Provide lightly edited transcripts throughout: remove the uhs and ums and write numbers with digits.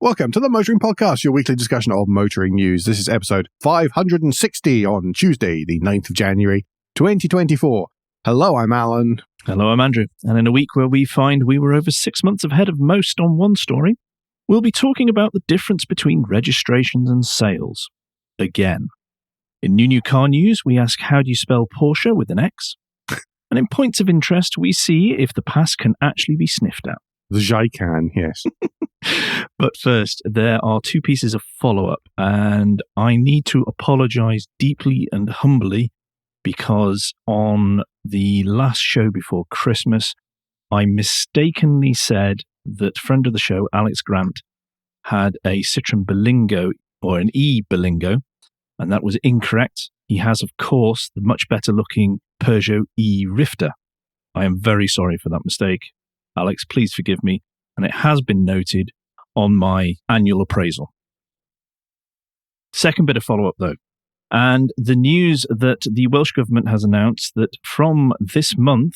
Welcome to the Motoring Podcast, your weekly discussion of motoring news. This is episode 560 on Tuesday, the 9th of January, 2024. Hello, I'm Alan. Hello, I'm Andrew. And in a week where we find we were over 6 months ahead of most on one story, we'll be talking about the difference between registrations and sales. Again. In New Car News, we ask how do you spell Porsche with an X? And in Points of Interest, we see if the past can actually be sniffed at. The Jai can, yes. But first, there are two pieces of follow-up, and I need to apologise deeply and humbly because on the last show before Christmas, I mistakenly said that friend of the show, Alex Grant, had a Citroen Berlingo, or an e-Berlingo, and that was incorrect. He has, of course, the much better-looking Peugeot e-Rifter. I am very sorry for that mistake. Alex, please forgive me, and it has been noted on my annual appraisal. Second bit of follow-up, though, and the news that the Welsh Government has announced that from this month,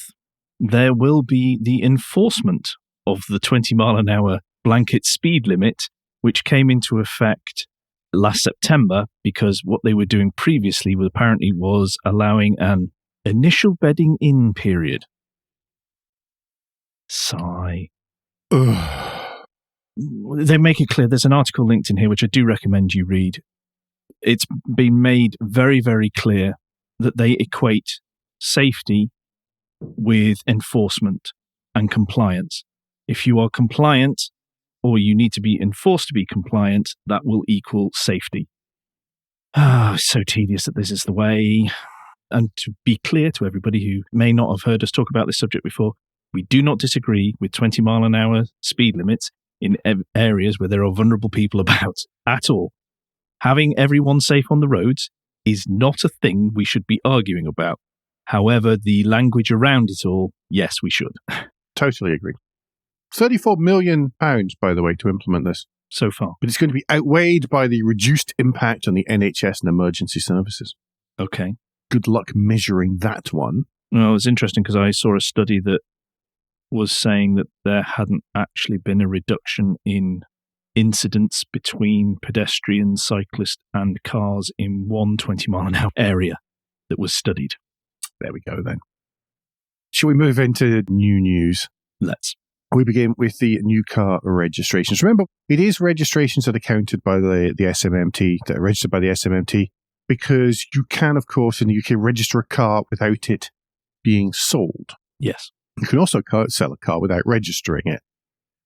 there will be the enforcement of the 20-mile-an-hour blanket speed limit, which came into effect last September, because what they were doing previously was allowing an initial bedding in period. Sigh. Ugh. They make it clear. There's an article linked in here which I do recommend you read. It's been made very, very clear that they equate safety with enforcement and compliance. If you are compliant or you need to be enforced to be compliant, that will equal safety. So tedious that this is the way. And to be clear to everybody who may not have heard us talk about this subject before, we do not disagree with 20-mile-an-hour speed limits in areas where there are vulnerable people about at all. Having everyone safe on the roads is not a thing we should be arguing about. However, the language around it all, yes, we should. Totally agree. £34 million, by the way, to implement this. So far. But it's going to be outweighed by the reduced impact on the NHS and emergency services. Okay. Good luck measuring that one. Well, it was interesting because I saw a study that was saying that there hadn't actually been a reduction in incidents between pedestrians, cyclists and cars in one 20-mile-an-hour area that was studied. There we go then. Shall we move into new news? Let's. We begin with the new car registrations. Remember, it is registrations that are counted by the SMMT, that are registered by the SMMT, because you can, of course, in the UK, register a car without it being sold. Yes. You can also sell a car without registering it.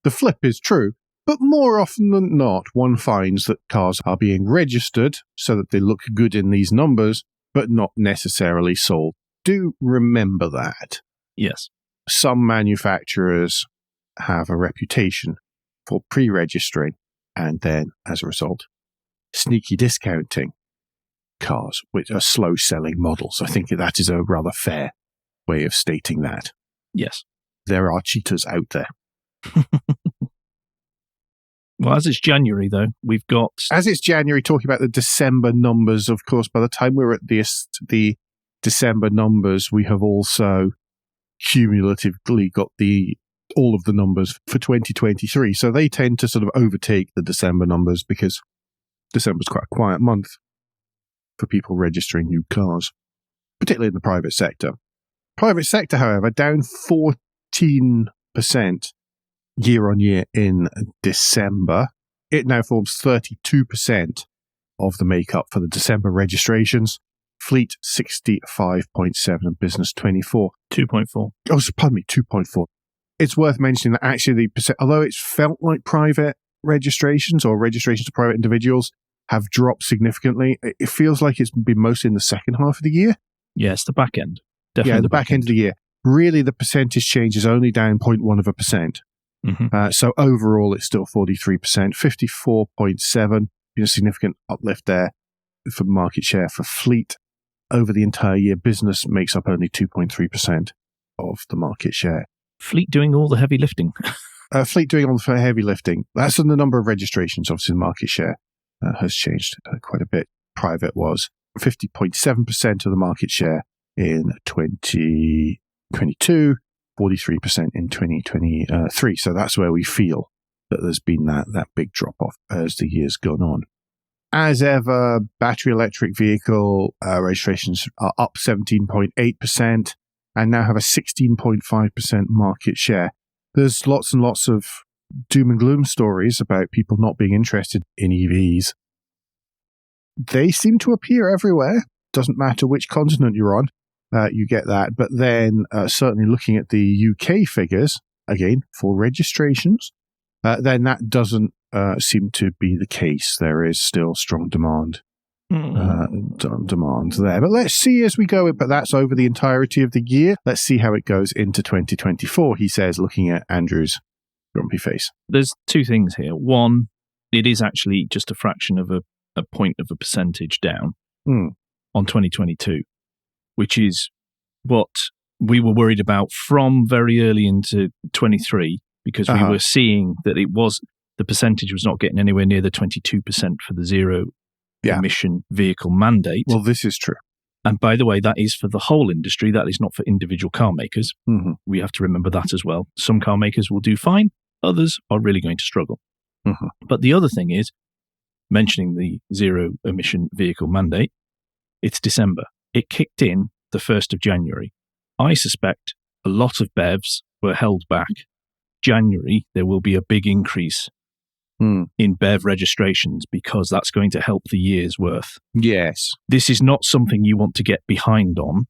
The flip is true, but more often than not, one finds that cars are being registered so that they look good in these numbers, but not necessarily sold. Do remember that. Yes. Some manufacturers have a reputation for pre-registering and then, as a result, sneaky discounting cars, which are slow-selling models. I think that is a rather fair way of stating that. Yes. There are cheaters out there. Well, as it's January, though, we've got... As it's January, talking about the December numbers, of course, by the time we're at the December numbers, we have also cumulatively got all of the numbers for 2023. So they tend to sort of overtake the December numbers because December's quite a quiet month for people registering new cars, particularly in the private sector. Private sector, however, down 14% year on year in December. It now forms 32% of the makeup for the December registrations. Fleet 65.7 and business 24. 2.4. Oh, pardon me, 2.4. It's worth mentioning that actually the percent, although it's felt like private registrations or registrations to private individuals have dropped significantly, it feels like it's been mostly in the second half of the year. Yes, the back end. Definitely yeah, the back end of the year. Really, the percentage change is only down 0.1%. Mm-hmm. So overall, it's still 43%, 54.7, a significant uplift there for market share for fleet. Over the entire year, business makes up only 2.3% of the market share. Fleet doing all the heavy lifting. Fleet doing all the heavy lifting. That's in the number of registrations. Obviously, the market share has changed quite a bit. Private was 50.7% of the market share in 2022, 43% in 2023. So that's where we feel that there's been that big drop-off as the year's gone on. As ever, battery electric vehicle registrations are up 17.8% and now have a 16.5% market share. There's lots and lots of doom and gloom stories about people not being interested in EVs. They seem to appear everywhere. Doesn't matter which continent you're on, you get that. But then certainly looking at the UK figures, again, for registrations, then that doesn't seem to be the case. There is still strong demand there. But let's see as we go. But that's over the entirety of the year. Let's see how it goes into 2024, he says, looking at Andrew's grumpy face. There's two things here. One, it is actually just a fraction of a point of a percentage down on 2022, which is what we were worried about from very early into 23, because we were seeing that the percentage was not getting anywhere near the 22% for the zero emission vehicle mandate. Well, this is true. And by the way, that is for the whole industry. That is not for individual car makers. Mm-hmm. We have to remember that as well. Some car makers will do fine. Others are really going to struggle. Mm-hmm. But the other thing is, mentioning the zero emission vehicle mandate, it's December. It kicked in the 1st of January. I suspect a lot of BEVs were held back. January, there will be a big increase in BEV registrations because that's going to help the year's worth. Yes. This is not something you want to get behind on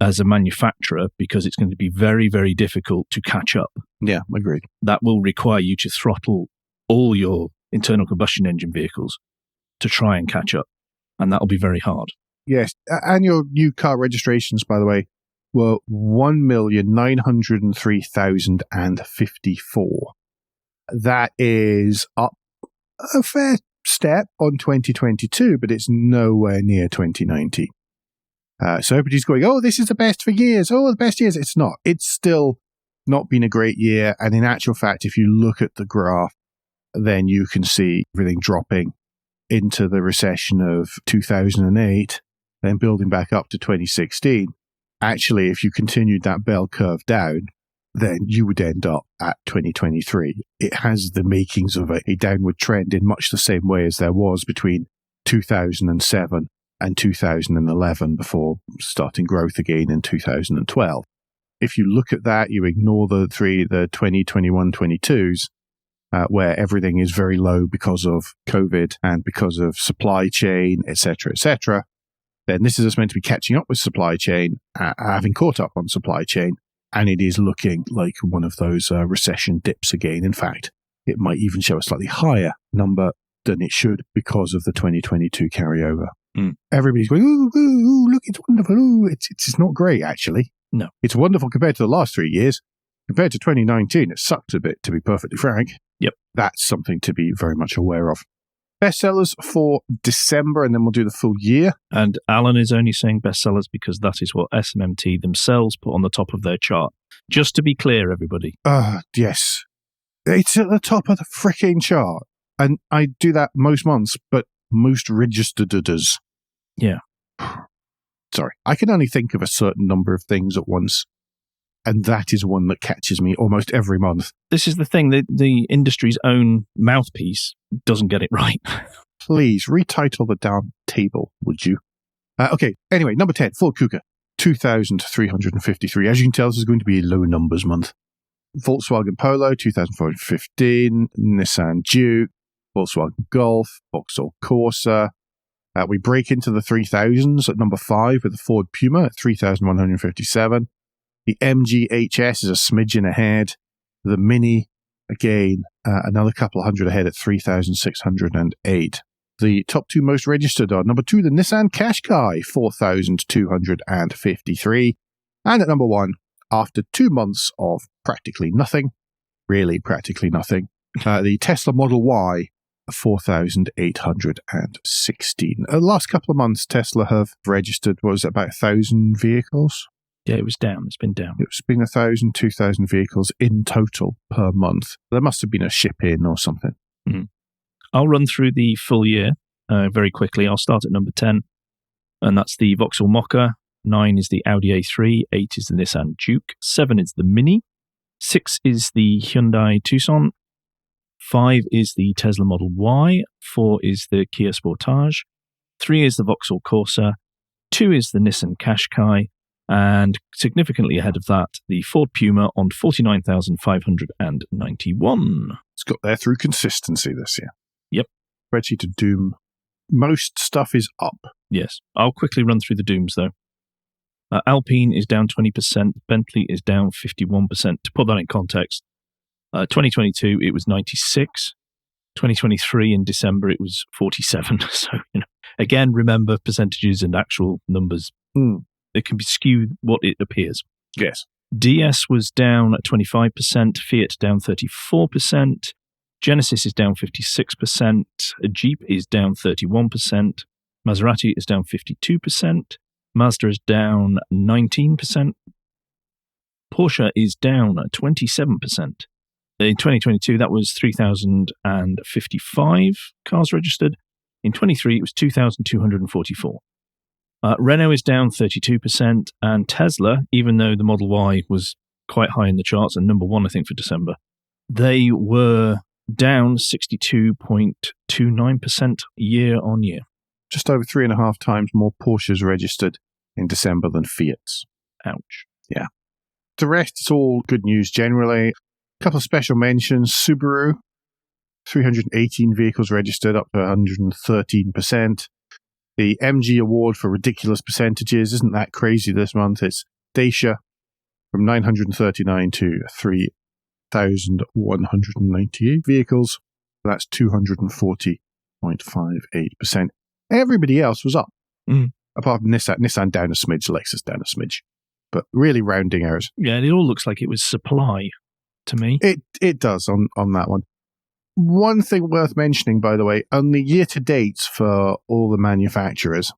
as a manufacturer, because it's going to be very, very difficult to catch up. Yeah, agreed. That will require you to throttle all your internal combustion engine vehicles to try and catch up. And that'll be very hard. Yes. Annual new car registrations, by the way, were 1,903,054. That is up a fair step on 2022, but it's nowhere near 2019. So everybody's going, oh, this is the best for years. Oh, the best years. It's not. It's still not been a great year. And in actual fact, if you look at the graph, then you can see everything dropping into the recession of 2008, then building back up to 2016. Actually, if you continued that bell curve down, then you would end up at 2023. It has the makings of a downward trend in much the same way as there was between 2007 and 2011 before starting growth again in 2012. If you look at that, you ignore the 20, 21, 22s, where everything is very low because of COVID and because of supply chain, etc., then this is meant to be catching up with supply chain, having caught up on supply chain, and it is looking like one of those recession dips again. In fact, it might even show a slightly higher number than it should because of the 2022 carryover. Everybody's going, ooh, look, it's wonderful. Ooh, it's not great, actually. No. It's wonderful compared to the last 3 years. Compared to 2019, it sucked a bit, to be perfectly frank. Yep. That's something to be very much aware of. Bestsellers for December, and then we'll do the full year. And Alan is only saying bestsellers because that is what SMMT themselves put on the top of their chart. Just to be clear, everybody. Yes. It's at the top of the freaking chart. And I do that most months, but most registered does. Yeah. Sorry. I can only think of a certain number of things at once. And that is one that catches me almost every month. This is the thing, the industry's own mouthpiece doesn't get it right. Please, retitle the damn table, would you? Okay, anyway, number 10, Ford Kuga, 2,353. As you can tell, this is going to be a low numbers month. Volkswagen Polo, 2,415. Nissan Duke, Volkswagen Golf, Vauxhall Corsa. We break into the 3,000s at number 5 with the Ford Puma at 3,157. The MG HS is a smidgen ahead. The Mini, again, another couple of hundred ahead at 3,608. The top two most registered are number 2, the Nissan Qashqai, 4,253. And at number 1, after 2 months of practically nothing, really practically nothing, the Tesla Model Y, 4,816. The last couple of months, Tesla have registered, about 1,000 vehicles? Yeah, it was down. It's been down. It's been 1,000, 2,000 vehicles in total per month. There must have been a ship in or something. Mm. I'll run through the full year very quickly. I'll start at number 10, and that's the Vauxhall Mokka. 9 is the Audi A3. 8 is the Nissan Duke. 7 is the Mini. 6 is the Hyundai Tucson. 5 is the Tesla Model Y. 4 is the Kia Sportage. 3 is the Vauxhall Corsa. 2 is the Nissan Qashqai. And significantly ahead of that, the Ford Puma on 49,591. It's got there through consistency this year. Yep. Spreadsheet of doom. Most stuff is up. Yes. I'll quickly run through the dooms, though. Alpine is down 20%. Bentley is down 51%. To put that in context, 2022, it was 96. 2023 in December, it was 47. So, again, remember percentages and actual numbers. It can be skewed what it appears. Yes. DS was down at 25%, Fiat down 34%, Genesis is down 56%, Jeep is down 31%, Maserati is down 52%, Mazda is down 19%, Porsche is down 27%. In 2022, that was 3,055 cars registered. In 23, it was 2,244. Renault is down 32%, and Tesla, even though the Model Y was quite high in the charts and number 1, I think, for December, they were down 62.29% year on year. Just over 3.5 times more Porsches registered in December than Fiats. Ouch. Yeah. The rest is all good news generally. A couple of special mentions. Subaru, 318 vehicles registered, up to 113%. The MG award for ridiculous percentages isn't that crazy this month. It's Dacia from 939 to 3,198 vehicles. That's 240.58%. Everybody else was up. Apart from Nissan. Nissan down a smidge, Lexus down a smidge. But really rounding errors. Yeah, it all looks like it was supply to me. It does on that one. One thing worth mentioning, by the way, on the year-to-dates for all the manufacturers,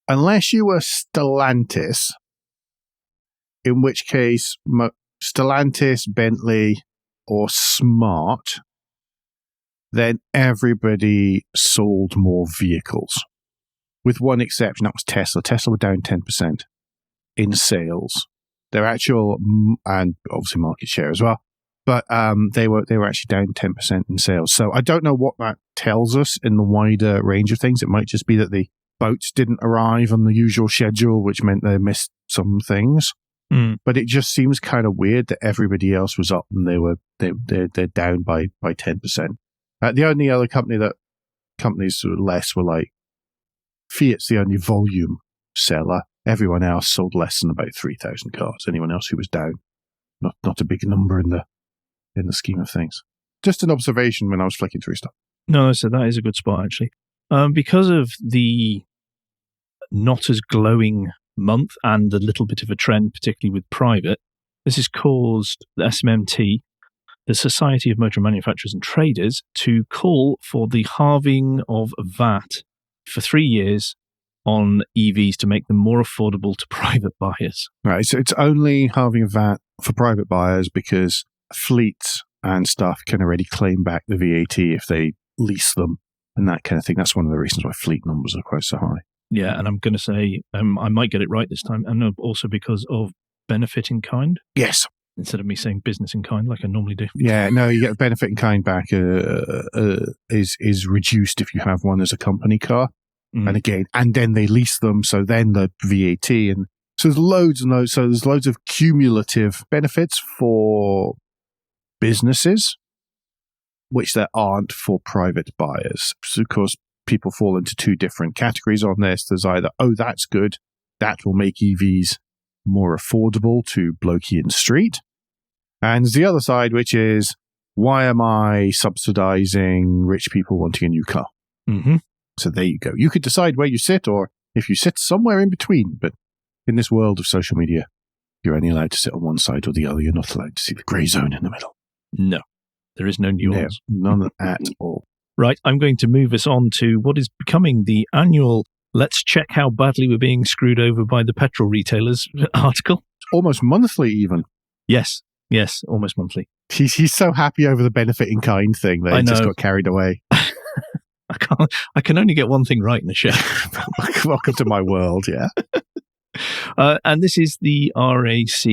unless you were Stellantis, in which case Stellantis, Bentley, or Smart, then everybody sold more vehicles. With one exception, that was Tesla. Tesla were down 10% in sales. Their actual, and obviously market share as well, but they were actually down 10% in sales. So I don't know what that tells us in the wider range of things. It might just be that the boats didn't arrive on the usual schedule, which meant they missed some things. But it just seems kind of weird that everybody else was up and they're down by 10%. The only other companies sort of less were like Fiat's the only volume seller. Everyone else sold less than about 3,000 cars. Anyone else who was down, not a big number in the scheme of things. Just an observation when I was flicking through stuff. No, so that is a good spot, actually. Because of the not as glowing month and a little bit of a trend, particularly with private, this has caused the SMMT, the Society of Motor Manufacturers and Traders, to call for the halving of VAT for 3 years on EVs to make them more affordable to private buyers. Right, so it's only halving VAT for private buyers because fleets and stuff can already claim back the VAT if they lease them and that kind of thing. That's one of the reasons why fleet numbers are quite so high. Yeah, and I'm going to say I might get it right this time, and also because of benefit in kind. Yes. Instead of me saying business in kind like I normally do. Yeah, no, you get benefit in kind back is reduced if you have one as a company car. And again, and then they lease them, so then the VAT, and so there's loads and loads. So there's loads of cumulative benefits for businesses, which there aren't for private buyers. So of course, people fall into two different categories on this. There's either, oh, that's good, that will make EVs more affordable to blokey in the street, and there's the other side, which is, why am I subsidizing rich people wanting a new car? So there you go. You could decide where you sit, or if you sit somewhere in between. But in this world of social media, you're only allowed to sit on one side or the other. You're not allowed to see the grey zone in the middle. No, there is no nuance. No, none at all. Right, I'm going to move us on to what is becoming the annual "Let's check how badly we're being screwed over by the petrol retailers" article. Almost monthly, even. Yes, almost monthly. He's so happy over the benefit in kind thing that he just got carried away. I can only get one thing right in the show. Welcome to my world, yeah. And this is the RAC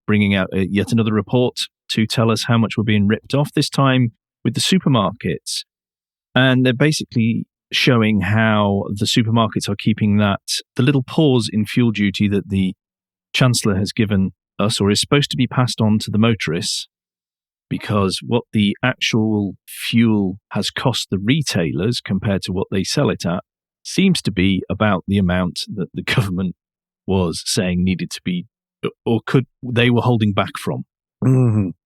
bringing out yet another report to tell us how much we're being ripped off, this time with the supermarkets. And they're basically showing how the supermarkets are keeping the little pause in fuel duty that the Chancellor has given us, or is supposed to be passed on to the motorists, because what the actual fuel has cost the retailers compared to what they sell it at seems to be about the amount that the government was saying needed to be, or they were holding back from.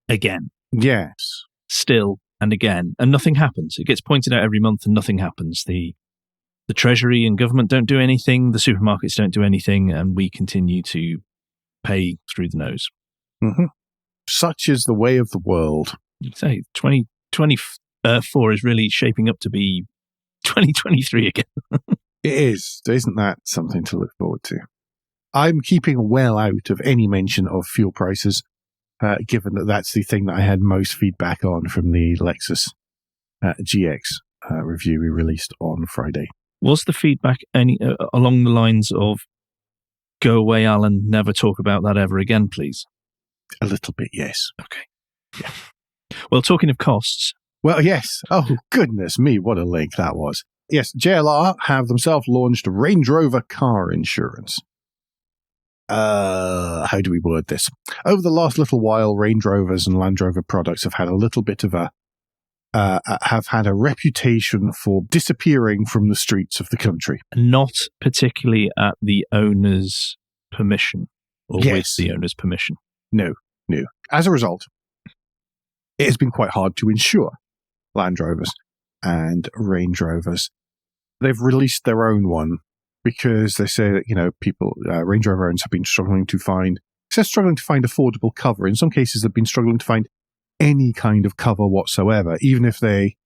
Again. Yes. Still and again. And nothing happens. It gets pointed out every month and nothing happens. The Treasury and government don't do anything. The supermarkets don't do anything. And we continue to pay through the nose. Such is the way of the world. You'd say 2024 is really shaping up to be 2023 again. It is. Isn't that something to look forward to? I'm keeping well out of any mention of fuel prices, given that that's the thing that I had most feedback on from the Lexus GX review we released on Friday. Was the feedback any along the lines of, go away, Alan, never talk about that ever again, please? A little bit, yes. Okay. Yeah. Well, talking of costs. Well, yes. Oh, goodness me, what a link that was. Yes, JLR have themselves launched Range Rover car insurance. How do we word this? Over the last little while, Range Rovers and Land Rover products have had a little bit of have had a reputation for disappearing from the streets of the country. Not particularly at the owner's permission, or yes. with the owner's permission. No. As a result, it has been quite hard to insure Land Rovers and Range Rovers. They've released their own one because they say that, people, Range Rover owners have been struggling to find affordable cover. In some cases, they've been struggling to find any kind of cover whatsoever, even if they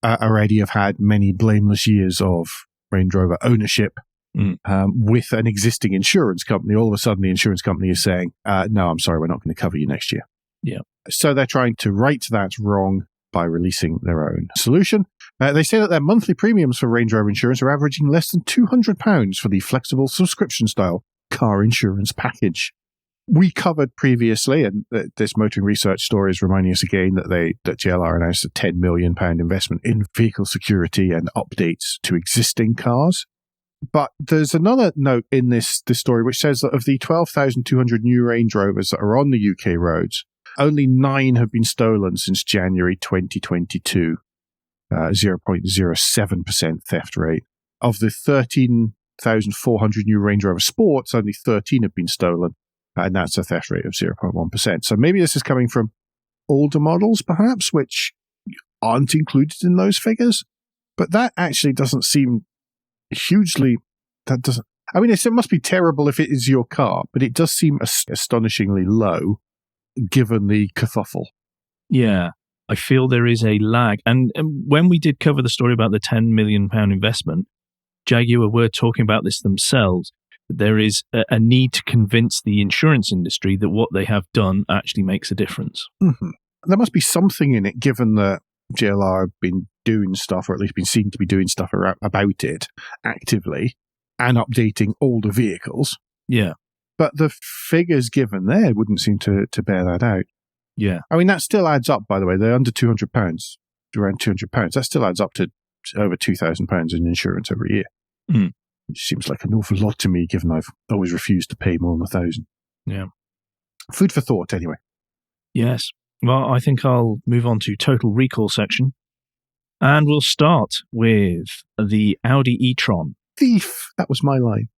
already have had many blameless years of Range Rover ownership with an existing insurance company. All of a sudden, the insurance company is saying, no, I'm sorry, we're not going to cover you next year. Yeah. So they're trying to right that wrong by releasing their own solution. They say that their monthly premiums for Range Rover insurance are averaging less than £200 for the flexible subscription-style car insurance package. We covered previously, and this Motoring Research story is reminding us again that JLR announced a £10 million investment in vehicle security and updates to existing cars. But there's another note in this story which says that of the 12,200 new Range Rovers that are on the UK roads, only 9 have been stolen since January 2022, 0.07% theft rate. Of the 13,400 new Range Rover Sports, only 13 have been stolen, and that's a theft rate of 0.1%. So maybe this is coming from older models, perhaps, which aren't included in those figures. But that actually doesn't seem hugely... it must be terrible if it is your car, but it does seem astonishingly low, given the kerfuffle. Yeah, I feel there is a lag. And when we did cover the story about the £10 million investment, Jaguar were talking about this themselves. There is a need to convince the insurance industry that what they have done actually makes a difference. Mm-hmm. There must be something in it, given that JLR have been doing stuff, or at least been seen to be doing stuff about it actively, and updating older vehicles. Yeah. But the figures given there wouldn't seem to bear that out. Yeah. That still adds up, by the way. They're under £200, around £200. That still adds up to over £2,000 in insurance every year. Mm. Which seems like an awful lot to me, given I've always refused to pay more than £1,000. Yeah. Food for thought, anyway. Yes. Well, I think I'll move on to Total Recall section. And we'll start with the Audi e-tron. Thief! That was my line.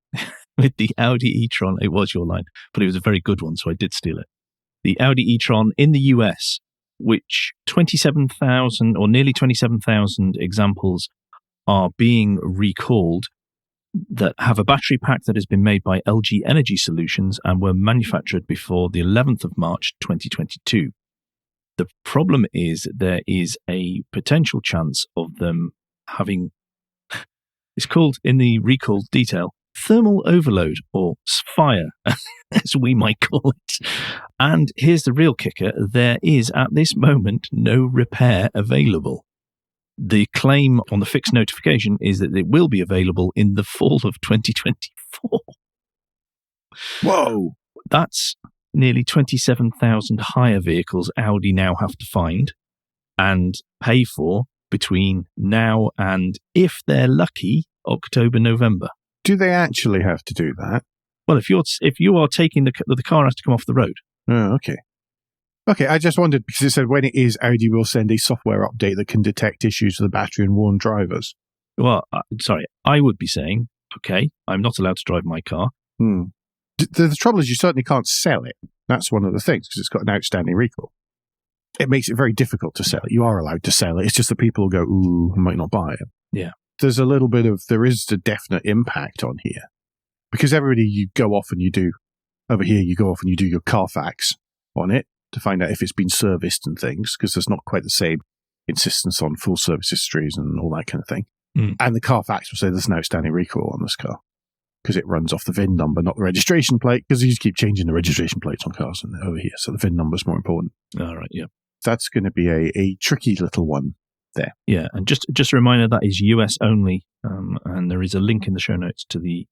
With the Audi e-tron. It was your line, but it was a very good one, so I did steal it. The Audi e-tron in the US, which 27,000 or nearly 27,000 examples are being recalled, that have a battery pack that has been made by LG Energy Solutions and were manufactured before the 11th of March 2022. The problem is there is a potential chance of them having, it's called in the recall detail, thermal overload, or fire, as we might call it. And here's the real kicker, there is at this moment no repair available. The claim on the fixed notification is that it will be available in the fall of 2024. Whoa! That's nearly 27,000 hire vehicles Audi now have to find and pay for between now and, if they're lucky, October, November. Do they actually have to do that? Well, if you are taking the car has to come off the road. Oh, okay. Okay, I just wondered because it said when it is, Audi will send a software update that can detect issues with the battery and warn drivers. Well, sorry, I would be saying, okay, I'm not allowed to drive my car. The trouble is you certainly can't sell it. That's one of the things because it's got an outstanding recall. It makes it very difficult to sell it. You are allowed to sell it. It's just that people will go, ooh, I might not buy it. Yeah. There is a definite impact on here because everybody you go off and you do your Carfax on it to find out if it's been serviced and things because there's not quite the same insistence on full service histories and all that kind of thing. And the Carfax will say there's an outstanding recall on this car because it runs off the VIN number, not the registration plate, because you just keep changing the registration plates on cars over here. So the VIN number is more important. All right, yeah. That's going to be a tricky little one there. Yeah, and just a reminder, that is US only, and there is a link in the show notes to the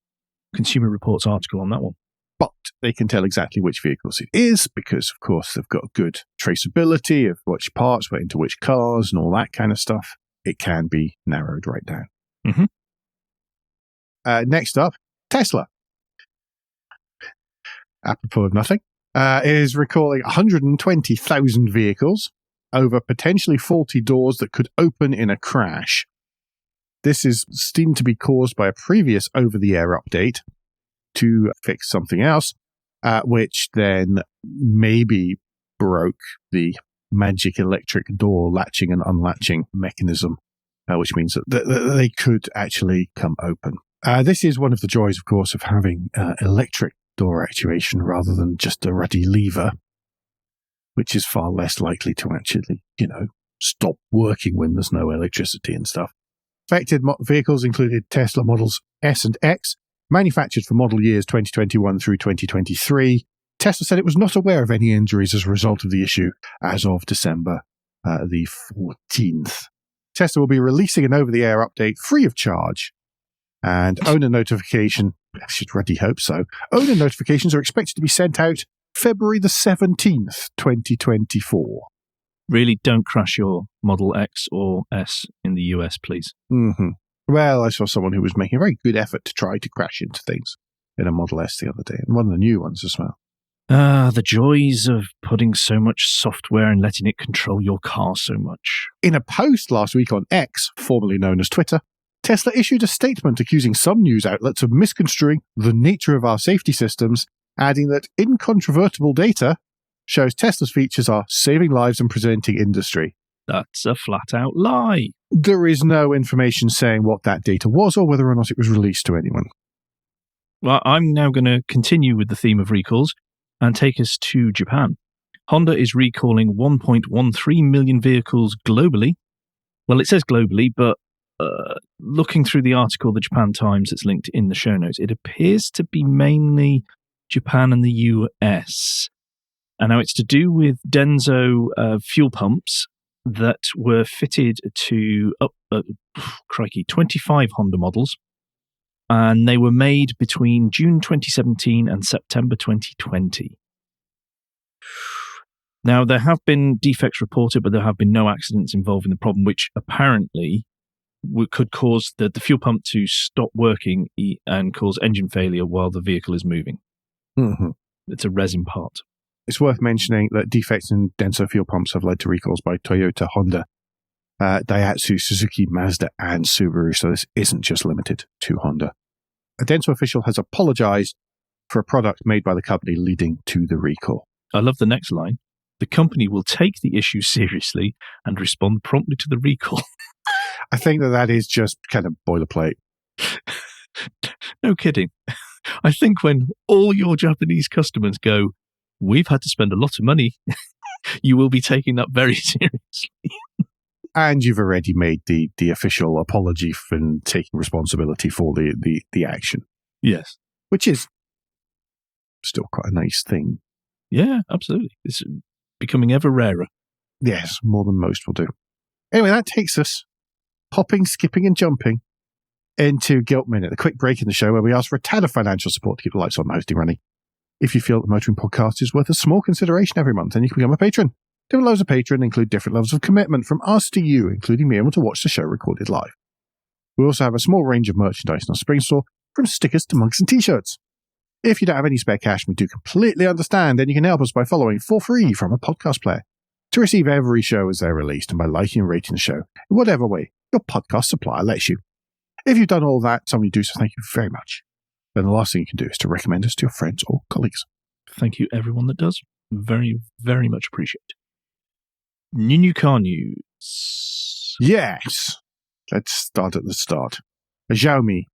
Consumer Reports article on that one. But they can tell exactly which vehicles it is because, of course, they've got good traceability of which parts went into which cars and all that kind of stuff. It can be narrowed right down. Next up, Tesla. Apropos of nothing, is recalling 120,000 vehicles over potentially faulty doors that could open in a crash. This is deemed to be caused by a previous over-the-air update to fix something else, which then maybe broke the magic electric door latching and unlatching mechanism, which means that they could actually come open. This is one of the joys, of course, of having electric door actuation rather than just a ruddy lever, which is far less likely to actually, stop working when there's no electricity and stuff. Affected vehicles included Tesla models S and X, manufactured for model years 2021 through 2023. Tesla said it was not aware of any injuries as a result of the issue as of December the 14th. Tesla will be releasing an over-the-air update free of charge, and owner notification, I should really hope so, owner notifications are expected to be sent out February the 17th, 2024. Really don't crash your Model X or S in the US, please. Well, I saw someone who was making a very good effort to try to crash into things in a Model S the other day, and one of the new ones as well. The joys of putting so much software and letting it control your car so much. In a post last week on X, formerly known as Twitter, Tesla issued a statement accusing some news outlets of misconstruing the nature of our safety systems, adding that incontrovertible data shows Tesla's features are saving lives and presenting industry. That's a flat-out lie. There is no information saying what that data was or whether or not it was released to anyone. Well, I'm now going to continue with the theme of recalls and take us to Japan. Honda is recalling 1.13 million vehicles globally. Well, it says globally, but looking through the article, the Japan Times, that's linked in the show notes, it appears to be mainly Japan and the US. And now it's to do with Denso fuel pumps that were fitted to 25 Honda models. And they were made between June 2017 and September 2020. Now, there have been defects reported, but there have been no accidents involving the problem, which apparently could cause the fuel pump to stop working and cause engine failure while the vehicle is moving. It's a resin part. It's worth mentioning that defects in Denso fuel pumps have led to recalls by Toyota, Honda, Daihatsu, Suzuki, Mazda, and Subaru, so this isn't just limited to Honda. A Denso official has apologized for a product made by the company leading to the recall. I love the next line. The company will take the issue seriously and respond promptly to the recall. I think that is just kind of boilerplate. No kidding. I think when all your Japanese customers go, we've had to spend a lot of money, you will be taking that very seriously. And you've already made the official apology for taking responsibility for the action. Yes. Which is still quite a nice thing. Yeah, absolutely. It's becoming ever rarer. Yes, more than most will do. Anyway, that takes us hopping, skipping, and jumping into Guilt Minute, the quick break in the show where we ask for a tad of financial support to keep the lights on and hosting running. If you feel that the Motoring Podcast is worth a small consideration every month, then you can become a patron. Different levels of patron include different levels of commitment from us to you, including being able to watch the show recorded live. We also have a small range of merchandise in our spring store, from stickers to mugs and t-shirts. If you don't have any spare cash, we do completely understand, then you can help us by following for free from a podcast player to receive every show as they're released and by liking and rating the show in whatever way your podcast supplier lets you. If you've done all that, some of you do, so thank you very much. Then the last thing you can do is to recommend us to your friends or colleagues. Thank you, everyone that does. Very, very much appreciate. New car news. Yes. Let's start at the start. Xiaomi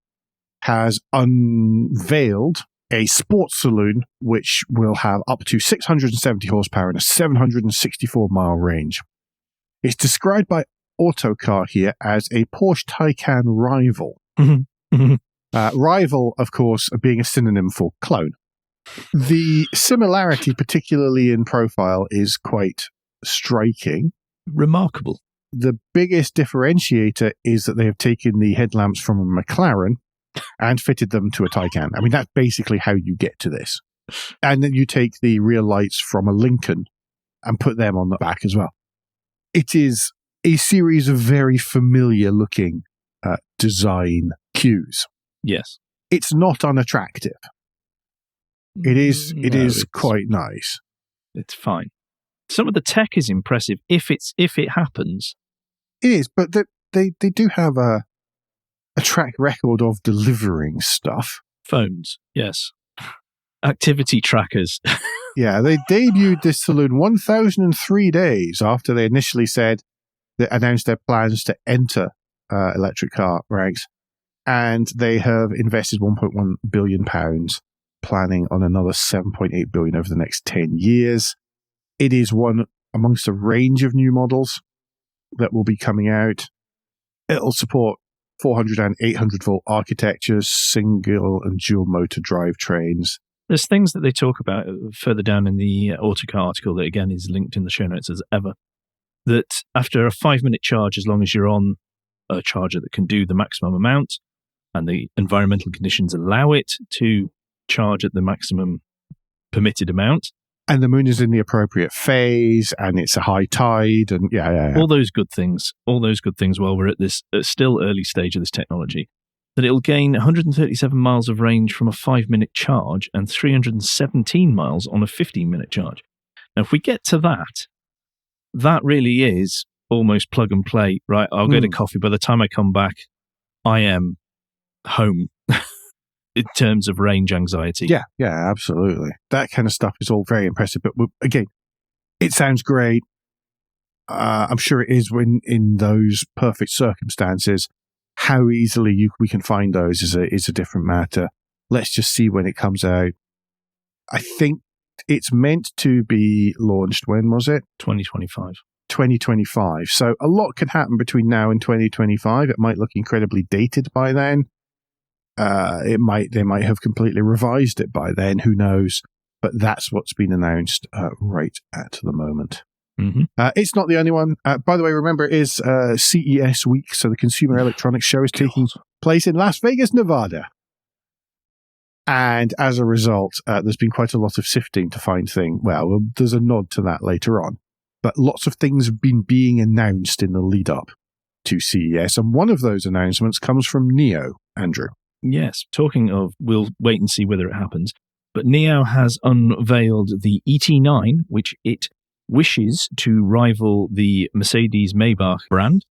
has unveiled a sports saloon which will have up to 670 horsepower and a 764-mile range. It's described by Autocar here as a Porsche Taycan rival. Rival, of course, being a synonym for clone. The similarity, particularly in profile, is quite striking. Remarkable. The biggest differentiator is that they have taken the headlamps from a McLaren and fitted them to a Taycan. I mean, that's basically how you get to this. And then you take the rear lights from a Lincoln and put them on the back as well. It is a series of very familiar looking design cues. Yes. It's not unattractive. It is quite nice. It's fine. Some of the tech is impressive if it happens. It is, but they do have a track record of delivering stuff. Phones, yes. Activity trackers. Yeah, they debuted this saloon 1,003 days after they initially announced their plans to enter electric car ranks, and they have invested £1.1 billion, planning on another £7.8 billion over the next 10 years. It is one amongst a range of new models that will be coming out. It'll support 400 and 800 volt architectures, single and dual motor drivetrains. There's things that they talk about further down in the Autocar article that, again, is linked in the show notes as ever, that after a 5-minute charge, as long as you're on a charger that can do the maximum amount and the environmental conditions allow it to charge at the maximum permitted amount. And the moon is in the appropriate phase, and it's a high tide, and yeah. All those good things while we're at this still early stage of this technology, that it'll gain 137 miles of range from a 5-minute charge and 317 miles on a 15-minute charge. Now, if we get to that really is almost plug and play, right? I'll get a coffee. By the time I come back, I am home. In terms of range anxiety. Yeah, absolutely. That kind of stuff is all very impressive. But again, it sounds great. I'm sure it is when in those perfect circumstances. How easily we can find those is a different matter. Let's just see when it comes out. I think it's meant to be launched. When was it? 2025. 2025. So a lot can happen between now and 2025. It might look incredibly dated by then. They might have completely revised it by then. Who knows? But that's what's been announced right at the moment. Mm-hmm. It's not the only one. By the way, remember, it is CES week, so the Consumer Electronics Show is taking place in Las Vegas, Nevada. And as a result, there's been quite a lot of sifting to find things. Well, there's a nod to that later on. But lots of things have been being announced in the lead up to CES. And one of those announcements comes from NIO, Andrew. Yes, talking of, we'll wait and see whether it happens, but NIO has unveiled the ET9, which it wishes to rival the Mercedes-Maybach brand.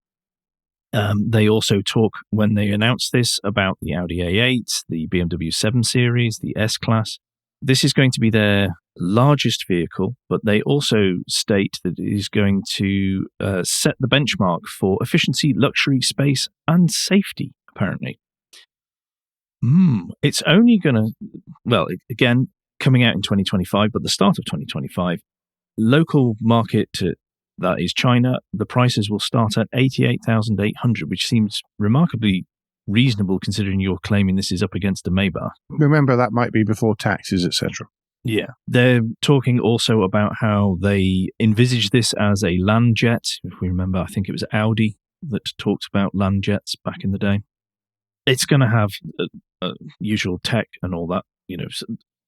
They also talk, when they announced this, about the Audi A8, the BMW 7 Series, the S-Class. This is going to be their largest vehicle, but they also state that it is going to set the benchmark for efficiency, luxury, space, and safety, apparently. It's only going to, well, again, coming out in 2025, but the start of 2025, local market, that is China, the prices will start at 88,800, which seems remarkably reasonable considering you're claiming this is up against a Maybach. Remember, that might be before taxes, etc. Yeah. They're talking also about how they envisage this as a land jet. If we remember, I think it was Audi that talked about land jets back in the day. It's going to have usual tech and all that,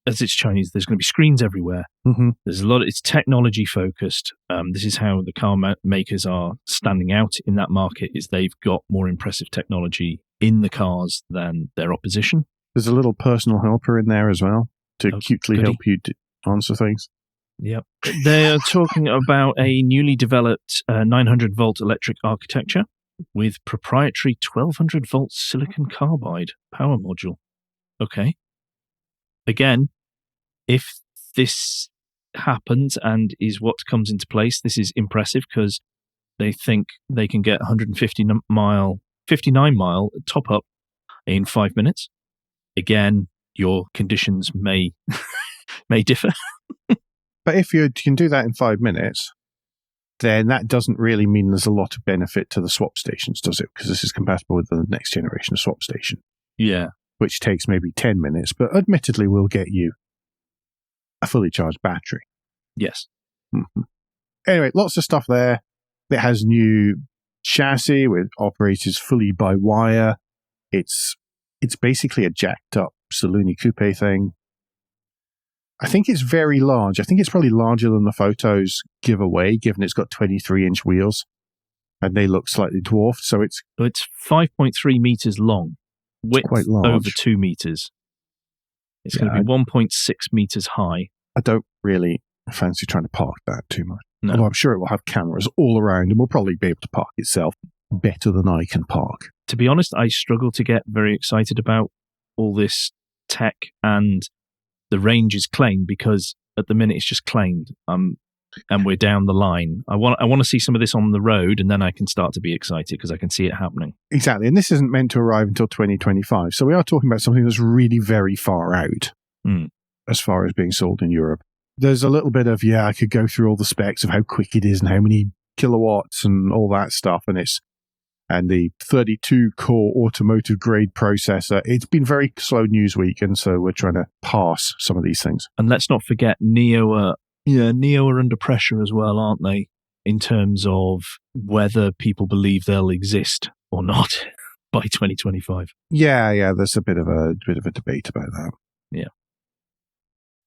as it's Chinese, there's going to be screens everywhere. Mm-hmm. There's a lot. It's technology focused. This is how the car makers are standing out in that market. Is they've got more impressive technology in the cars than their opposition. There's a little personal helper in there as well to cutely help you answer things. Yep. They're talking about a newly developed 900-volt electric architecture with proprietary 1200-volt silicon carbide power module. Okay. Again, if this happens and is what comes into place, this is impressive because they think they can get 59-mile top up in 5 minutes. Again, your conditions may differ. But if you can do that in 5 minutes, then that doesn't really mean there's a lot of benefit to the swap stations, does it? Because this is compatible with the next generation of swap station. Yeah. Which takes maybe 10 minutes, but admittedly will get you a fully charged battery. Yes. Mm-hmm. Anyway, lots of stuff there. It has new chassis with operators fully by wire. It's basically a jacked up saloony coupe thing. I think it's very large. I think it's probably larger than the photos give away, given it's got 23-inch wheels and they look slightly dwarfed. So it's 5.3 meters long, width quite large. over 2 meters. It's going to be 1.6 meters high. I don't really fancy trying to park that too much. No. Although I'm sure it will have cameras all around and will probably be able to park itself better than I can park. To be honest, I struggle to get very excited about all this tech and the range is claimed because at the minute it's just claimed. And we're down the line. I want to see some of this on the road, and then I can start to be excited because I can see it happening. Exactly, and this isn't meant to arrive until 2025. So we are talking about something that's really very far out as far as being sold in Europe. There's a little bit of, I could go through all the specs of how quick it is and how many kilowatts and all that stuff, and the 32-core automotive-grade processor. It's been very slow news week, and so we're trying to pass some of these things. And let's not forget, NIO are under pressure as well, aren't they, in terms of whether people believe they'll exist or not by 2025. Yeah, there's a bit of a debate about that. Yeah.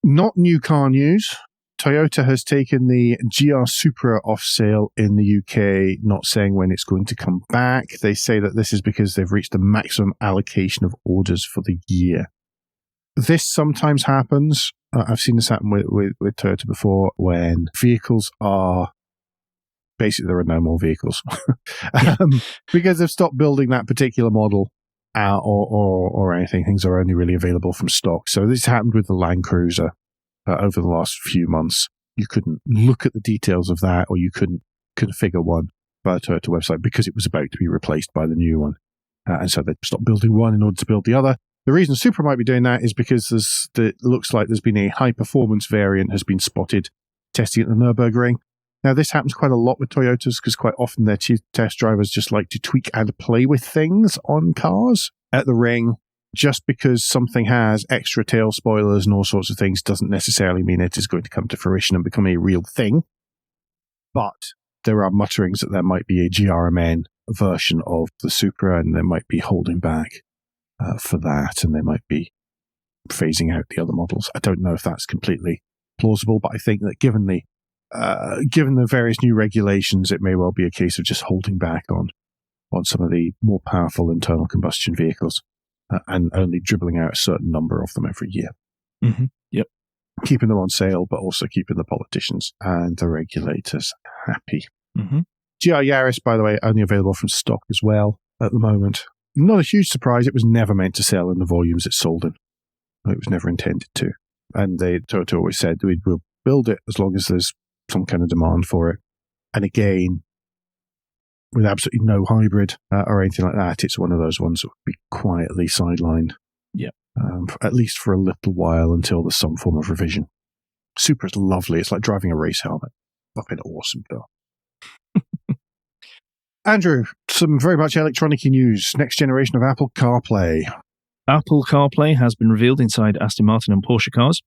Not new car news. Toyota has taken the GR Supra off sale in the UK, not saying when it's going to come back. They say that this is because they've reached the maximum allocation of orders for the year. This sometimes happens. I've seen this happen with Toyota before when vehicles are... Basically, there are no more vehicles. Because they've stopped building that particular model or anything. Things are only really available from stock. So this happened with the Land Cruiser. Over the last few months, you couldn't look at the details of that, or you couldn't configure one via the Toyota website because it was about to be replaced by the new one. And so they stopped building one in order to build the other. The reason Supra might be doing that is because it looks like there's been a high-performance variant has been spotted testing at the Nürburgring. Now, this happens quite a lot with Toyotas because quite often their chief test drivers just like to tweak and play with things on cars at the ring. Just because something has extra tail spoilers and all sorts of things doesn't necessarily mean it is going to come to fruition and become a real thing. But there are mutterings that there might be a GRMN version of the Supra, and they might be holding back for that, and they might be phasing out the other models. I don't know if that's completely plausible, but I think that given the various new regulations, it may well be a case of just holding back on some of the more powerful internal combustion vehicles. And only dribbling out a certain number of them every year. Mm-hmm. Yep. Keeping them on sale, but also keeping the politicians and the regulators happy. Mm-hmm. GR Yaris, by the way, only available from stock as well at the moment. Not a huge surprise. It was never meant to sell in the volumes it sold in. It was never intended to. And Toyota always said, we'll build it as long as there's some kind of demand for it. And again, with absolutely no hybrid or anything like that, it's one of those ones that would be quietly sidelined. Yeah. At least for a little while until there's some form of revision. Supra's lovely. It's like driving a race helmet. Fucking awesome car. Andrew, some very much electronic news. Next generation of Apple CarPlay. Apple CarPlay has been revealed inside Aston Martin and Porsche cars.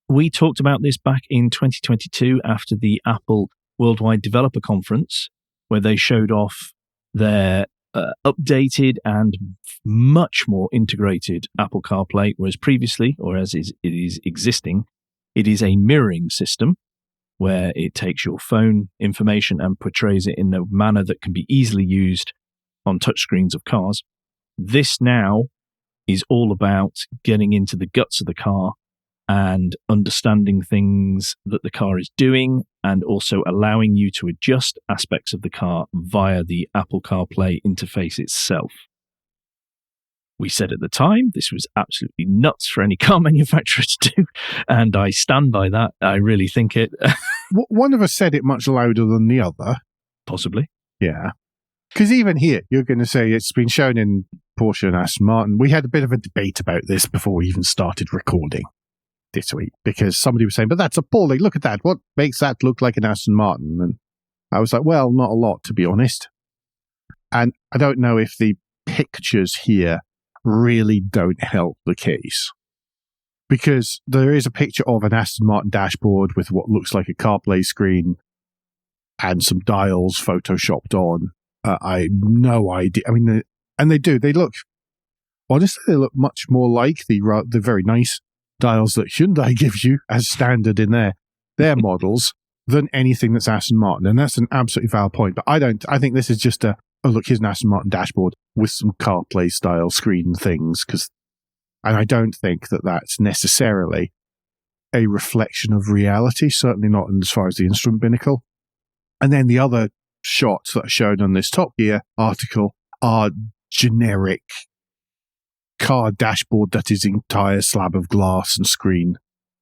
We talked about this back in 2022 after the Apple Worldwide Developer Conference, where they showed off their updated and much more integrated Apple CarPlay, whereas previously, or as it is existing, it is a mirroring system where it takes your phone information and portrays it in a manner that can be easily used on touchscreens of cars. This now is all about getting into the guts of the car and understanding things that the car is doing, and also allowing you to adjust aspects of the car via the Apple CarPlay interface itself. We said at the time this was absolutely nuts for any car manufacturer to do, and I stand by that. I really think it. One of us said it much louder than the other. Possibly. Yeah. Because even here, you're going to say it's been shown in Porsche and Aston Martin. We had a bit of a debate about this before we even started recording this week, because somebody was saying, but that's appalling. Look at that. What makes that look like an Aston Martin? And I was like, well, not a lot, to be honest. And I don't know if the pictures here really don't help the case, because there is a picture of an Aston Martin dashboard with what looks like a CarPlay screen and some dials photoshopped on. I no idea. I mean, they look, honestly, they look much more like the very nice dials that Hyundai gives you as standard in their models than anything that's Aston Martin. And that's an absolutely valid point. But I think this is just oh, look, here's an Aston Martin dashboard with some CarPlay style screen things. And I don't think that that's necessarily a reflection of reality, certainly not as far as the instrument binnacle. And then the other shots that are shown on this Top Gear article are generic car dashboard that is an entire slab of glass and screen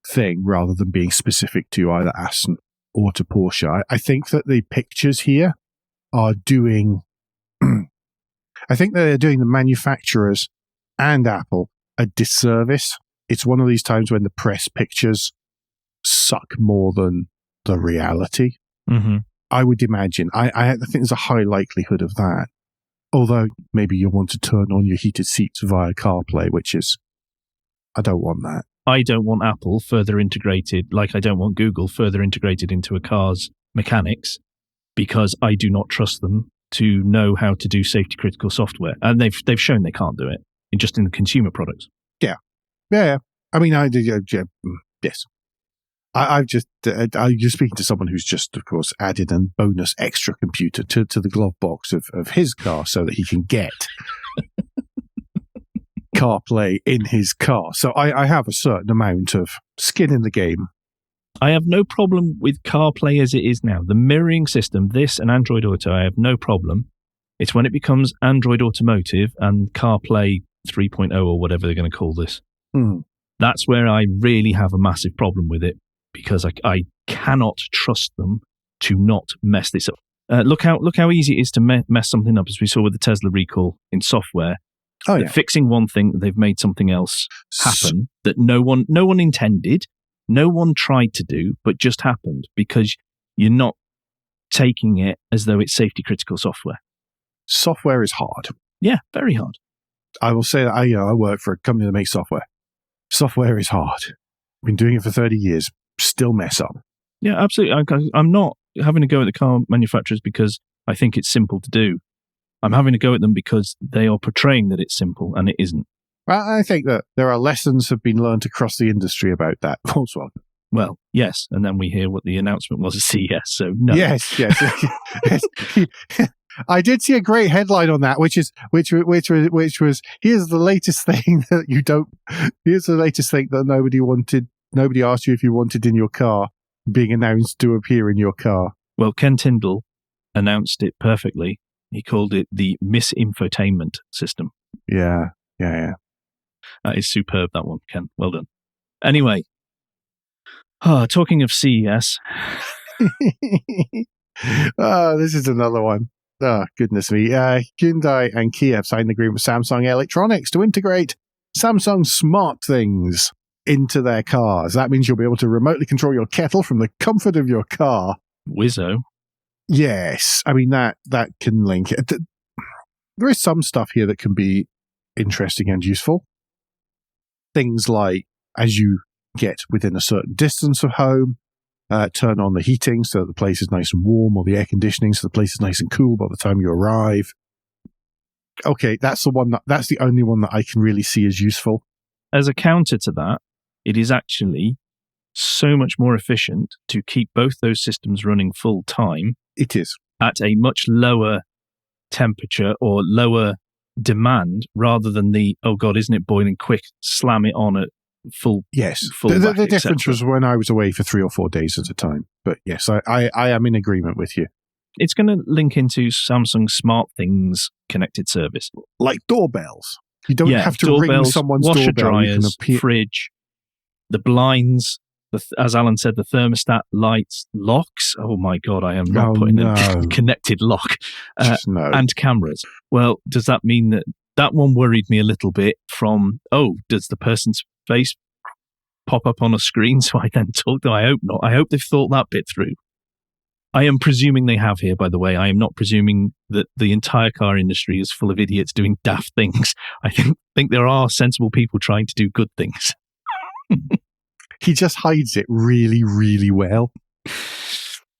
thing, rather than being specific to either Aston or to Porsche. I think that the pictures here are doing I think they're doing the manufacturers and Apple a disservice. It's one of these times when the press pictures suck more than the reality. Mm-hmm. I would imagine. I think there's a high likelihood of that. Although maybe you'll want to turn on your heated seats via CarPlay, which is, I don't want that. I don't want Apple further integrated, like I don't want Google further integrated into a car's mechanics, because I do not trust them to know how to do safety critical software. And they've shown they can't do it, just in the consumer products. Yeah. I mean, yes. I'm just speaking to someone who's just, of course, added a bonus extra computer to the glove box of his car so that he can get CarPlay in his car. So I have a certain amount of skin in the game. I have no problem with CarPlay as it is now. The mirroring system, this and Android Auto, I have no problem. It's when it becomes Android Automotive and CarPlay 3.0 or whatever they're going to call this. That's where I really have a massive problem with it, because I cannot trust them to not mess this up. Look how easy it is to mess something up, as we saw with the Tesla recall in software. Oh, yeah. Fixing one thing, they've made something else happen that no one intended, no one tried to do, but just happened because you're not taking it as though it's safety critical software. Software is hard. Yeah, very hard. I will say that I work for a company that makes software. Software is hard. Been doing it for 30 years. Still mess up. Yeah, absolutely. I'm not having a go at the car manufacturers because I think it's simple to do. I'm having a go at them because they are portraying that it's simple and it isn't. I think that there are lessons have been learned across the industry about that. Volkswagen. Well, yes, and then we hear what the announcement was at CES. So no. Yes. I did see a great headline on that, which was here's the latest thing that you don't. Here's the latest thing that nobody wanted. Nobody asked you if you wanted in your car, being announced to appear in your car. Well, Ken Tyndall announced it perfectly. He called it the misinfotainment system. Yeah. That is superb, that one, Ken. Well done. Anyway, talking of CES. This is another one. Oh, goodness me. Hyundai and Kia have signed an agreement with Samsung Electronics to integrate Samsung Smart Things into their cars. That means you'll be able to remotely control your kettle from the comfort of your car. Wizzo. Yes. I mean, that can link it. There is some stuff here that can be interesting and useful. Things like, as you get within a certain distance of home, turn on the heating so that the place is nice and warm, or the air conditioning so the place is nice and cool by the time you arrive. Okay, that's the only one that I can really see as useful. As a counter to that, it is actually so much more efficient to keep both those systems running full time. It is. At a much lower temperature or lower demand rather than the, oh God, isn't it boiling quick, slam it on at full. Yes. Full The difference was when I was away for 3 or 4 days at a time. But yes, I am in agreement with you. It's going to link into Samsung SmartThings connected service. Like doorbells. You don't have to ring someone's washer doorbell. dryers, fridge, the blinds, as Alan said, the thermostat, lights, locks. Oh my God, I am not putting a connected lock. No. And cameras. Well, does that mean that one worried me a little bit from, does the person's face pop up on a screen so I then talk to them? I hope not. I hope they've thought that bit through. I am presuming they have here, by the way. I am not presuming that the entire car industry is full of idiots doing daft things. I think there are sensible people trying to do good things. He just hides it really, really well.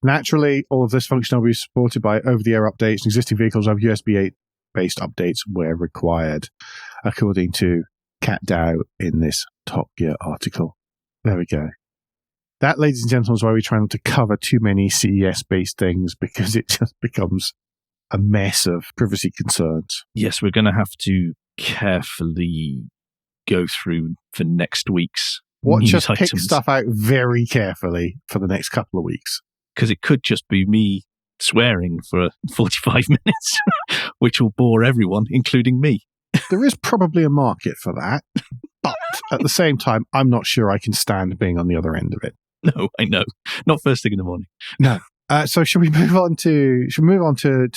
Naturally, all of this function will be supported by over-the-air updates. Existing vehicles have USB 8-based updates where required, according to Kat Dow in this Top Gear article. There we go. That, ladies and gentlemen, is why we try not to cover too many CES-based things, because it just becomes a mess of privacy concerns. Yes, we're going to have to carefully go through for next week's just items. Pick stuff out very carefully for the next couple of weeks. Because it could just be me swearing for 45 minutes, which will bore everyone, including me. There is probably a market for that, but at the same time, I'm not sure I can stand being on the other end of it. No, I know. Not first thing in the morning. No. So should we move on to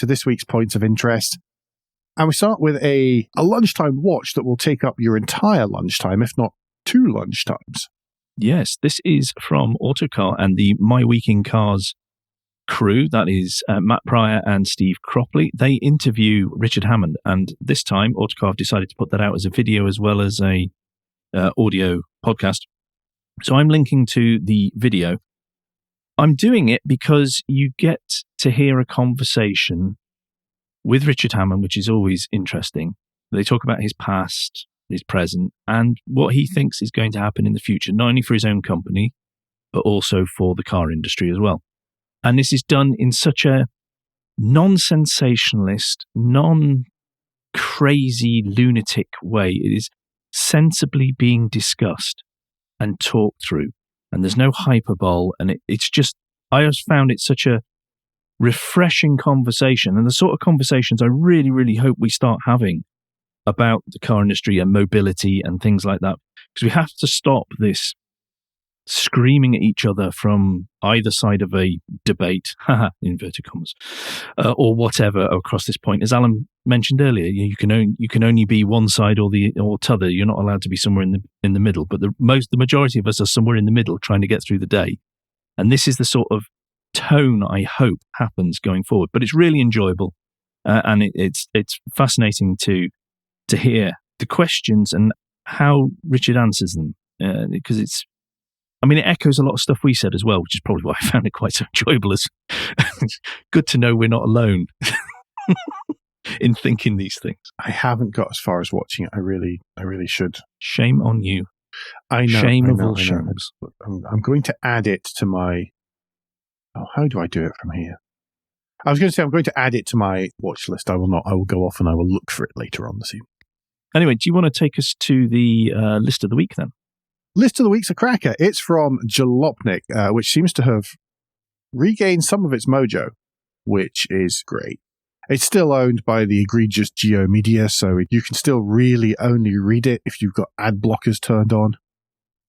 this week's points of interest? And we start with a lunchtime watch that will take up your entire lunchtime, if not 2 lunchtimes. Yes, this is from Autocar and the My Week in Cars crew. That is Matt Pryor and Steve Cropley. They interview Richard Hammond, and this time Autocar have decided to put that out as a video as well as a audio podcast. So I'm linking to the video. I'm doing it because you get to hear a conversation with Richard Hammond, which is always interesting. They talk about his past, his present, and what he thinks is going to happen in the future, not only for his own company, but also for the car industry as well. And this is done in such a non-sensationalist, non-crazy, lunatic way. It is sensibly being discussed and talked through. And there's no hyperbole. And it's just, I just found it such a refreshing conversation, and the sort of conversations I really, really hope we start having about the car industry and mobility and things like that. Because we have to stop this screaming at each other from either side of a debate, inverted commas, or whatever across this point. As Alan mentioned earlier, you can only be one side or t'other. You're not allowed to be somewhere in the middle. But the majority of us are somewhere in the middle, trying to get through the day. And this is the sort of tone I hope happens going forward. But it's really enjoyable, and it's fascinating to hear the questions and how Richard answers them, because it echoes a lot of stuff we said as well, which is probably why I found it quite so enjoyable. It's good to know we're not alone in thinking these things. I haven't got as far as watching it. I really should. Shame on you. I know. Shame of all shames. I'm going to add it to my... Oh, how do I do it from here? I was going to say I'm going to add it to my watch list. I will not. I will go off and I will look for it later on this evening. Anyway, do you want to take us to the list of the week then? List of the week's a cracker. It's from Jalopnik, which seems to have regained some of its mojo, which is great. It's still owned by the egregious Geo Media, so you can still really only read it if you've got ad blockers turned on.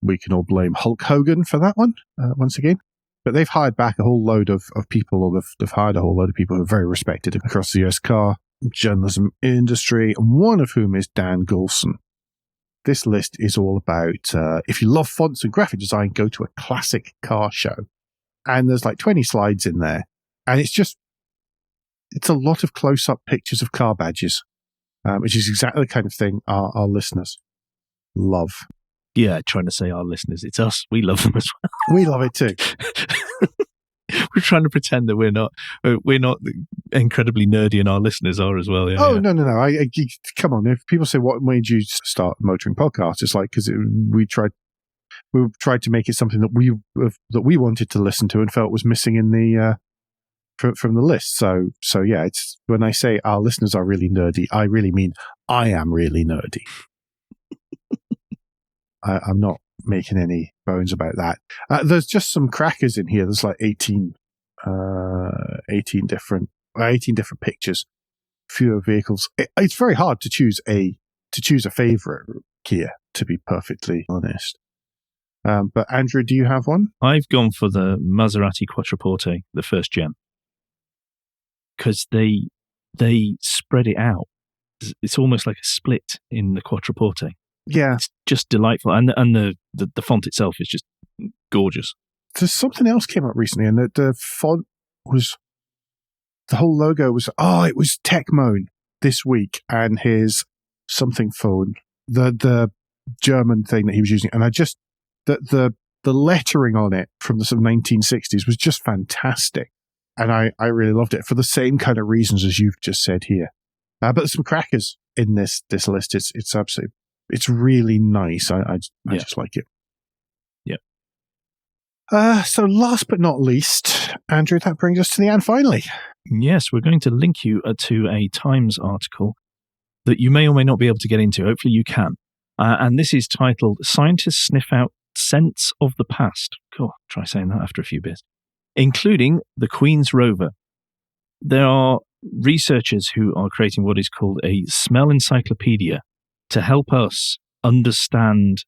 We can all blame Hulk Hogan for that one, once again. But they've hired back a whole load of people, or they've hired a whole load of people who are very respected across the US car journalism industry, and one of whom is Dan Goulson. This list is all about, if you love fonts and graphic design, go to a classic car show. And there's like 20 slides in there. And it's a lot of close-up pictures of car badges, which is exactly the kind of thing our listeners love. Yeah, trying to say our listeners. It's us. We love them as well. We love it too. We're trying to pretend that we're not incredibly nerdy, and our listeners are as well. Yeah, No. Come on. If people say, what made you start a motoring podcast? It's like, because we tried to make it something that we wanted to listen to and felt was missing in the from the list. So yeah, it's when I say our listeners are really nerdy, I really mean I am really nerdy. I'm not making any bones about that. There's just some crackers in here. There's like 18 different pictures, fewer vehicles. It's very hard to choose a favorite here, to be perfectly honest. But Andrew, do you have one? I've gone for the Maserati Quattroporte, the first gen, because they spread it out. It's almost like a split in the Quattroporte. Yeah, it's just delightful, and the font itself is just gorgeous. There's something else came up recently, and the font was, the whole logo was, it was Techmoan this week, and his something phone, the German thing that he was using, and I just the lettering on it from the sort of 1960s was just fantastic, and I really loved it for the same kind of reasons as you've just said here. But there's some crackers in this list. It's absolutely. It's really nice. I just like it. Yeah. So last but not least, Andrew, that brings us to the end finally. Yes, we're going to link you to a Times article that you may or may not be able to get into. Hopefully you can. And this is titled, Scientists Sniff Out Scents of the Past. Cool. Try saying that after a few beers. Including the Queen's rover. There are researchers who are creating what is called a smell encyclopedia to help us understand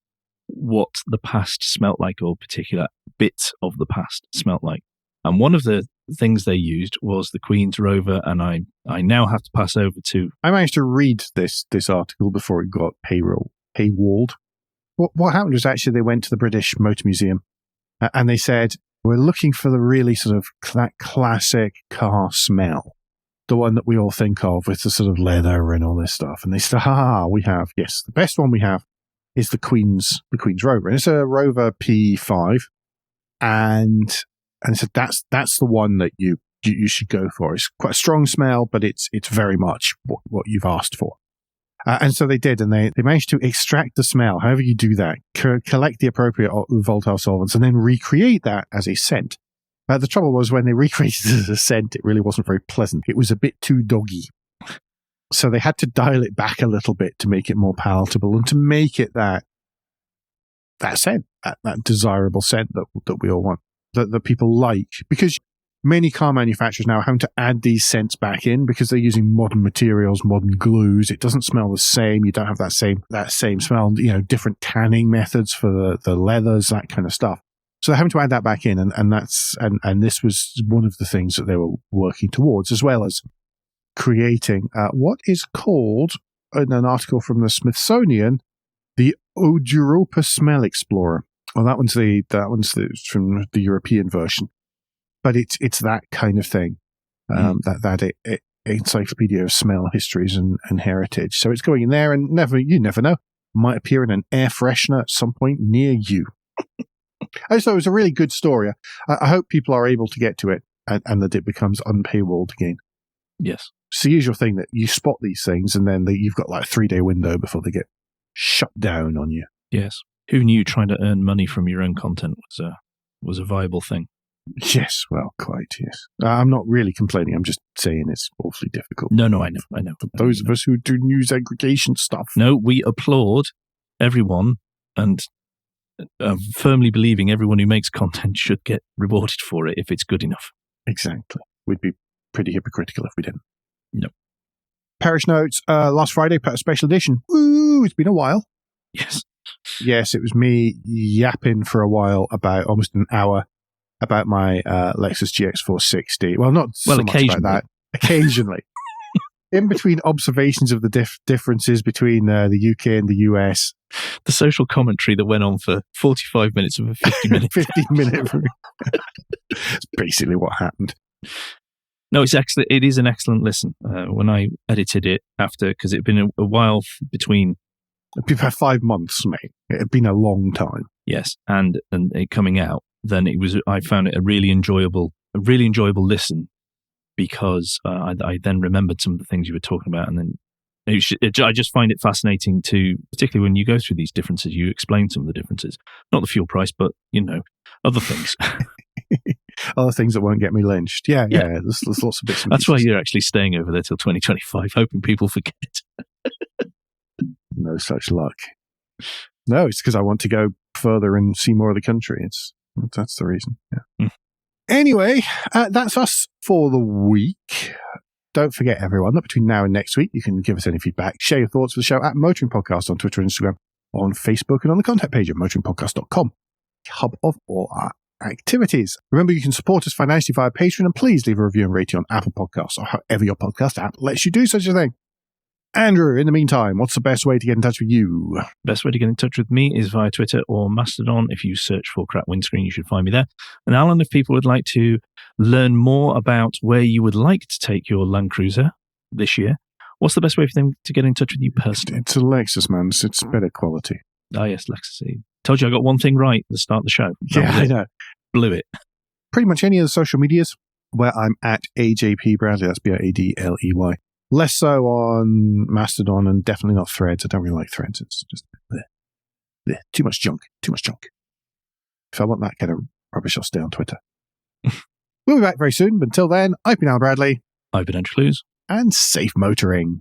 what the past smelt like, or particular bits of the past smelt like. And one of the things they used was the Queen's rover, and I now have to pass over to... I managed to read this article before it got paywalled. What happened was actually they went to the British Motor Museum and they said, we're looking for the really sort of that classic car smell. The one that we all think of with the sort of leather and all this stuff. And they said, we have, yes, the best one we have is the Queen's rover. And it's a Rover P5. And so that's the one that you should go for. It's quite a strong smell, but it's very much what you've asked for. And so they did, and they managed to extract the smell, however you do that, collect the appropriate volatile solvents, and then recreate that as a scent. The trouble was when they recreated it as a scent, it really wasn't very pleasant. It was a bit too doggy. So they had to dial it back a little bit to make it more palatable and to make it that scent, that desirable scent that we all want, that people like. Because many car manufacturers now are having to add these scents back in because they're using modern materials, modern glues. It doesn't smell the same. You don't have that same smell, different tanning methods for the leathers, that kind of stuff. So they're having to add that back in, and this was one of the things that they were working towards, as well as creating what is called, in an article from the Smithsonian, the Oduropa Smell Explorer. Well, that one's from the European version, but it's that kind of thing. That encyclopedia of smell histories and heritage. So it's going in there, and you never know, might appear in an air freshener at some point near you. I just thought it was a really good story. I hope people are able to get to it and that it becomes unpaywalled again. Yes. It's the usual thing that you spot these things and then you've got like a 3-day window before they get shut down on you. Yes. Who knew trying to earn money from your own content was a viable thing? Yes, well, quite, yes. I'm not really complaining. I'm just saying it's awfully difficult. No, I know. For those of us who do news aggregation stuff. No, we applaud everyone and firmly believing everyone who makes content should get rewarded for it if it's good enough. Exactly. We'd be pretty hypocritical if we didn't. No. Parish notes, last Friday, put a special edition. Woo, it's been a while. Yes. Yes, it was me yapping for a while, about almost an hour, about my Lexus GX460. Well, not so much about that. Occasionally. In between observations of the differences between the UK and the US. The social commentary that went on for 45 minutes of a 50-minute. 15-minute. It's basically what happened. No, it's excellent. It is an excellent listen. When I edited it after, because it had been a while between. It'd been 5 months, mate. It had been a long time. Yes, and it coming out, then I found it a really enjoyable a really enjoyable listen because I then remembered some of the things you were talking about, and then I just find it fascinating to, particularly when you go through these differences, you explain some of the differences, not the fuel price, but other things. Other things that won't get me lynched. Yeah. There's lots of bits and That's pieces. why you're actually staying over there till 2025, hoping people forget. No such luck. No, it's because I want to go further and see more of the country. That's the reason. Yeah. Anyway, that's us for the week. Don't forget, everyone, that between now and next week, you can give us any feedback, share your thoughts for the show at Motoring Podcast on Twitter and Instagram, on Facebook, and on the contact page at motoringpodcast.com, hub of all our activities. Remember, you can support us financially via Patreon, and please leave a review and rating on Apple Podcasts or however your podcast app lets you do such a thing. Andrew, in the meantime, what's the best way to get in touch with you? Best way to get in touch with me is via Twitter or Mastodon. If you search for Crap Windscreen, you should find me there. And Alan, if people would like to learn more about where you would like to take your Land Cruiser this year, what's the best way for them to get in touch with you personally? It's a Lexus, man. It's better quality. Oh, yes, Lexus. Told you I got one thing right at the start of the show. Yeah, I know. Blew it. Pretty much any of the social medias where I'm at AJP Bradley. That's BRADLEY. Less so on Mastodon, and definitely not Threads. I don't really like Threads. It's just too much junk. If I want that kind of rubbish, I'll stay on Twitter. We'll be back very soon, but until then, I've been Al Bradley. I've been Andrew Clues. And safe motoring.